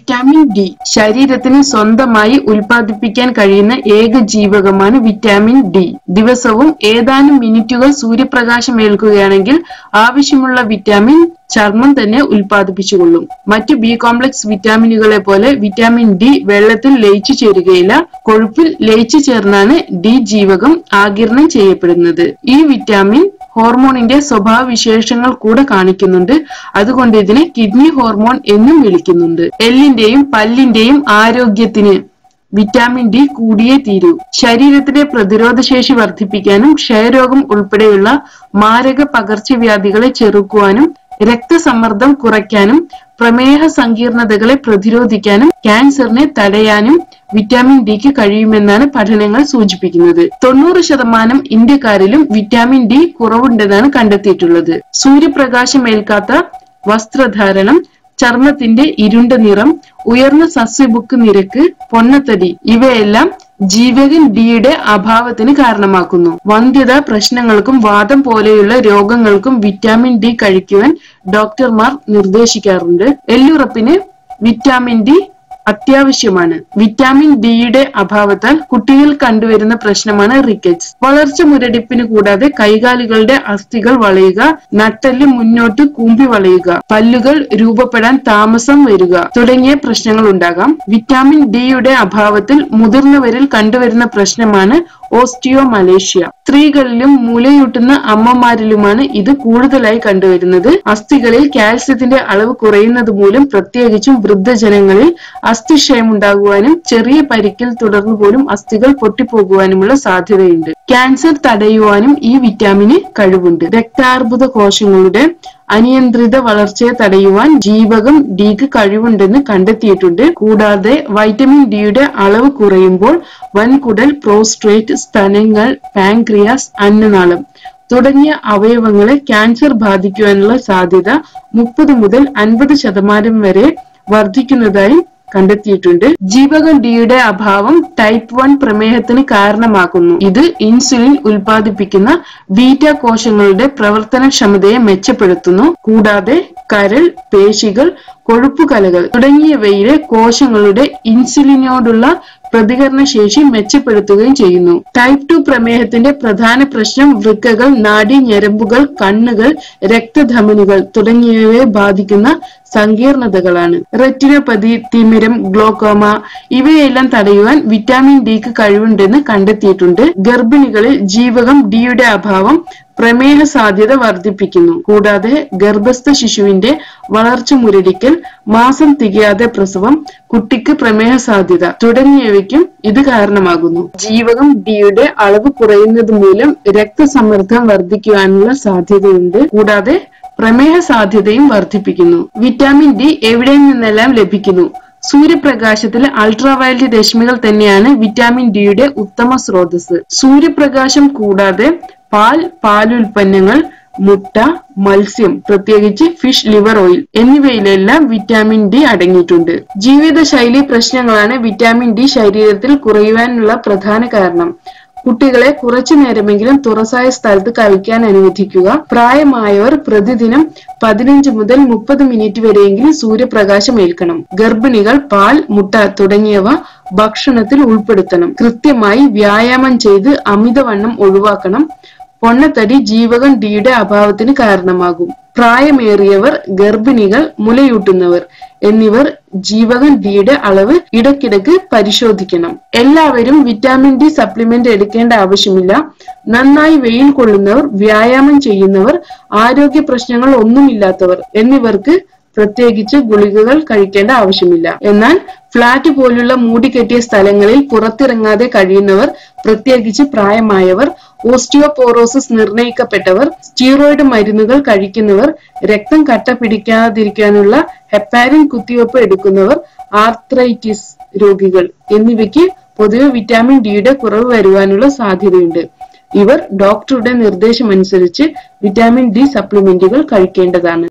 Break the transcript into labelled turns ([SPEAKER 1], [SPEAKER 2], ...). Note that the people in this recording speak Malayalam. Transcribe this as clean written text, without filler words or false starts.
[SPEAKER 1] വിറ്റാമിൻ ഡി ശരീരത്തിന് സ്വന്തമായി ഉൽപ്പാദിപ്പിക്കാൻ കഴിയുന്ന ഏക ജീവകമാണ് വിറ്റാമിൻ ഡി. ദിവസവും ഏതാനും മിനിറ്റുകൾ സൂര്യപ്രകാശം ഏൽക്കുകയാണെങ്കിൽ ആവശ്യമുള്ള വിറ്റാമിൻ ചർമ്മം തന്നെ ഉൽപ്പാദിപ്പിച്ചുകൊള്ളും. മറ്റു ബി കോംപ്ലക്സ് വിറ്റാമിനുകളെ പോലെ വിറ്റാമിൻ ഡി വെള്ളത്തിൽ ലയിച്ചു ചേരുകയില്ല. കൊഴുപ്പിൽ ലയിച്ചു ചേർന്നാണ് ഡി ജീവകം ആഗിരണം ചെയ്യപ്പെടുന്നത്. ഈ വിറ്റാമിൻ ഹോർമോണിന്റെ സ്വഭാവ വിശേഷങ്ങൾ കൂടെ കാണിക്കുന്നുണ്ട്. അതുകൊണ്ട് ഇതിനെ കിഡ്നി ഹോർമോൺ എന്നും വിളിക്കുന്നുണ്ട്. എല്ലിന്റെയും പല്ലിന്റെയും ആരോഗ്യത്തിന് വിറ്റാമിൻ ഡി കൂടിയേ തീരൂ. ശരീരത്തിലെ പ്രതിരോധശേഷി വർദ്ധിപ്പിക്കാനും ക്ഷയരോഗം ഉൾപ്പെടെയുള്ള മാരക പകർച്ചവ്യാധികളെ ചെറുക്കുവാനും രക്തസമ്മർദ്ദം കുറയ്ക്കാനും പ്രമേഹ സങ്കീർണതകളെ പ്രതിരോധിക്കാനും ക്യാൻസറിനെ തടയാനും വിറ്റാമിൻ ഡിക്ക് കഴിയുമെന്നാണ് പഠനങ്ങൾ സൂചിപ്പിക്കുന്നത്. 90% ഇന്ത്യക്കാരിലും വിറ്റാമിൻ ഡി കുറവുണ്ടെന്നാണ് കണ്ടെത്തിയിട്ടുള്ളത്. സൂര്യപ്രകാശം ഏൽക്കാത്ത വസ്ത്രധാരണം, ചർമ്മത്തിന്റെ ഇരുണ്ട നിറം, ഉയർന്ന സസ്യബുക്ക് നിരക്ക്, പൊണ്ണത്തടി ഇവയെല്ലാം ജീവകൻ ഡിയുടെ അഭാവത്തിന് കാരണമാക്കുന്നു. വന്ധ്യത പ്രശ്നങ്ങൾക്കും വാദം പോലെയുള്ള രോഗങ്ങൾക്കും വിറ്റാമിൻ ഡി കഴിക്കുവാൻ ഡോക്ടർമാർ നിർദ്ദേശിക്കാറുണ്ട്. എല്ലുറപ്പിന് വിറ്റാമിൻ ഡി അത്യാവശ്യമാണ്. വിറ്റാമിൻ ഡിയുടെ അഭാവത്താൽ കുട്ടികൾ കണ്ടുവരുന്ന പ്രശ്നമാണ് റിക്കറ്റ്സ്. വളർച്ച മുരടിപ്പിന് കൂടാതെ കൈകാലുകളുടെ അസ്ഥികൾ വളയുക, നട്ടെല്ല് മുന്നോട്ട് കൂമ്പി വളയുക, പല്ലുകൾ രൂപപ്പെടാൻ താമസം വരിക തുടങ്ങിയ പ്രശ്നങ്ങൾ ഉണ്ടാകാം. വിറ്റാമിൻ ഡിയുടെ അഭാവത്തിൽ മുതിർന്നവരിൽ കണ്ടുവരുന്ന പ്രശ്നമാണ് ഓസ്റ്റിയോമലേഷ്യ. സ്ത്രീകളിലും മുലയൂട്ടുന്ന അമ്മമാരിലുമാണ് ഇത് കൂടുതലായി കണ്ടുവരുന്നത്. അസ്ഥികളിൽ കാൽസ്യത്തിന്റെ അളവ് കുറയുന്നത് മൂലം പ്രത്യേകിച്ചും വൃദ്ധജനങ്ങളിൽ അസ്ഥിക്ഷയം ഉണ്ടാകുവാനും ചെറിയ പരിക്കിൽ തുടർന്നു പോലും അസ്ഥികൾ പൊട്ടിപ്പോകുവാനുമുള്ള സാധ്യതയുണ്ട്. ക്യാൻസർ തടയുവാനും ഈ വിറ്റാമിന് കഴിവുണ്ട്. രക്താർബുദ കോശങ്ങളുടെ അനിയന്ത്രിത വളർച്ചയെ തടയുവാൻ ജീവകം ഡിക്ക് കഴിവുണ്ടെന്ന് കണ്ടെത്തിയിട്ടുണ്ട്. കൂടാതെ വൈറ്റമിൻ ഡിയുടെ അളവ് കുറയുമ്പോൾ വൻകുടൽ, പ്രോസ്റ്റേറ്റ്, സ്തനങ്ങൾ, പാൻക്രിയാസ്, അന്നനാളം തുടങ്ങിയ അവയവങ്ങളെ ക്യാൻസർ ബാധിക്കുവാനുള്ള സാധ്യത 30 മുതൽ 50% വരെ വർദ്ധിക്കുന്നതായി കണ്ടെത്തിയിട്ടുണ്ട്. ജീവകം ഡിയുടെ അഭാവം ടൈപ്പ് 1 പ്രമേഹത്തിന് കാരണമാകുന്നു. ഇത് ഇൻസുലിൻ ഉൽപ്പാദിപ്പിക്കുന്ന ബീറ്റ കോശങ്ങളുടെ പ്രവർത്തനക്ഷമതയെ മെച്ചപ്പെടുത്തുന്നു. കൂടാതെ കരൾ, പേശികൾ, കൊഴുപ്പുകലകൾ തുടങ്ങിയവയിലെ കോശങ്ങളുടെ ഇൻസുലിനോടുള്ള പ്രതികരണ ശേഷി മെച്ചപ്പെടുത്തുകയും ചെയ്യുന്നു. ടൈപ്പ് 2 പ്രമേഹത്തിന്റെ പ്രധാന പ്രശ്നം വൃക്കകൾ, നാഡീ ഞരമ്പുകൾ, കണ്ണുകൾ, രക്തധമനികൾ തുടങ്ങിയവയെ ബാധിക്കുന്ന സങ്കീർണതകളാണ്. റെറ്റിനോപ്പതി, തിമിരം, ഗ്ലോക്കോമ ഇവയെല്ലാം തടയുവാൻ വിറ്റാമിൻ ഡിക്ക് കഴിവുണ്ടെന്ന് കണ്ടെത്തിയിട്ടുണ്ട്. ഗർഭിണികളിൽ ജീവകം ഡിയുടെ അഭാവം പ്രമേഹ സാധ്യത വർദ്ധിപ്പിക്കുന്നു. കൂടാതെ ഗർഭസ്ഥ ശിശുവിന്റെ വളർച്ച മുരടിക്കൽ, മാസം തികയാതെ പ്രസവം, കുട്ടിക്ക് പ്രമേഹ സാധ്യത തുടങ്ങിയവയ്ക്കും ഇത് കാരണമാകുന്നു. ജീവകം ഡിയുടെ അളവ് കുറയുന്നത് മൂലം രക്തസമ്മർദ്ദം വർദ്ധിക്കുവാനുള്ള സാധ്യതയുണ്ട്. കൂടാതെ പ്രമേഹ സാധ്യതയും വർദ്ധിപ്പിക്കുന്നു. വിറ്റാമിൻ ഡി എവിടെ നിന്നെല്ലാം ലഭിക്കുന്നു? സൂര്യപ്രകാശത്തിലെ അൾട്രാവയലറ്റ് രശ്മികൾ തന്നെയാണ് വിറ്റാമിൻ ഡിയുടെ ഉത്തമ സ്രോതസ്. സൂര്യപ്രകാശം കൂടാതെ പാൽ, പാലുൽപ്പന്നങ്ങൾ, മുട്ട, മത്സ്യം പ്രത്യേകിച്ച് ഫിഷ് ലിവർ ഓയിൽ എന്നിവയിലെല്ലാം വിറ്റാമിൻ ഡി അടങ്ങിയിട്ടുണ്ട്. ജീവിതശൈലി പ്രശ്നങ്ങളാണ് വിറ്റാമിൻ ഡി ശരീരത്തിൽ കുറയുവാനുള്ള പ്രധാന കാരണം. കുട്ടികളെ കുറച്ചു നേരമെങ്കിലും തുറസായ സ്ഥലത്ത് കളിക്കാൻ അനുവദിക്കുക. പ്രായമായവർ പ്രതിദിനം 15 മുതൽ 30 മിനിറ്റ് വരെയെങ്കിലും സൂര്യപ്രകാശം ഏൽക്കണം. ഗർഭിണികൾ പാൽ, മുട്ട തുടങ്ങിയവ ഭക്ഷണത്തിൽ ഉൾപ്പെടുത്തണം. കൃത്യമായി വ്യായാമം ചെയ്ത് അമിതവണ്ണം ഒഴിവാക്കണം. പൊണ്ണത്തടി ജീവകം ഡിയുടെ അഭാവത്തിന് കാരണമാകും. പ്രായമേറിയവർ, ഗർഭിണികൾ, മുലയൂട്ടുന്നവർ എന്നിവർ ജീവകം ഡിയുടെ അളവ് ഇടയ്ക്കിടയ്ക്ക് പരിശോധിക്കണം. എല്ലാവരും വിറ്റാമിൻ ഡി സപ്ലിമെന്റ് എടുക്കേണ്ട ആവശ്യമില്ല. നന്നായി വെയിൽ കൊള്ളുന്നവർ, വ്യായാമം ചെയ്യുന്നവർ, ആരോഗ്യ പ്രശ്നങ്ങൾ ഒന്നുമില്ലാത്തവർ എന്നിവർക്ക് പ്രത്യേകിച്ച് ഗുളികകൾ കഴിക്കേണ്ട ആവശ്യമില്ല. എന്നാൽ ഫ്ലാറ്റ് പോലുള്ള മൂടിക്കെട്ടിയ സ്ഥലങ്ങളിൽ പുറത്തിറങ്ങാതെ കഴിയുന്നവർ, പ്രത്യേകിച്ച് പ്രായമായവർ, ഓസ്റ്റിയോപോറോസിസ് നിർണയിക്കപ്പെട്ടവർ, സ്റ്റീറോയിഡ് മരുന്നുകൾ കഴിക്കുന്നവർ, രക്തം കട്ട പിടിക്കാതിരിക്കാനുള്ള ഹെപ്പാരിൻ കുത്തിവയ്പ് എടുക്കുന്നവർ, ആർത്രൈറ്റിസ് രോഗികൾ എന്നിവയ്ക്ക് പൊതുവെ വിറ്റാമിൻ ഡിയുടെ കുറവ് വരുവാനുള്ള സാധ്യതയുണ്ട്. ഇവർ ഡോക്ടറുടെ നിർദ്ദേശമനുസരിച്ച് വിറ്റാമിൻ ഡി സപ്ലിമെന്റുകൾ കഴിക്കേണ്ടതാണ്.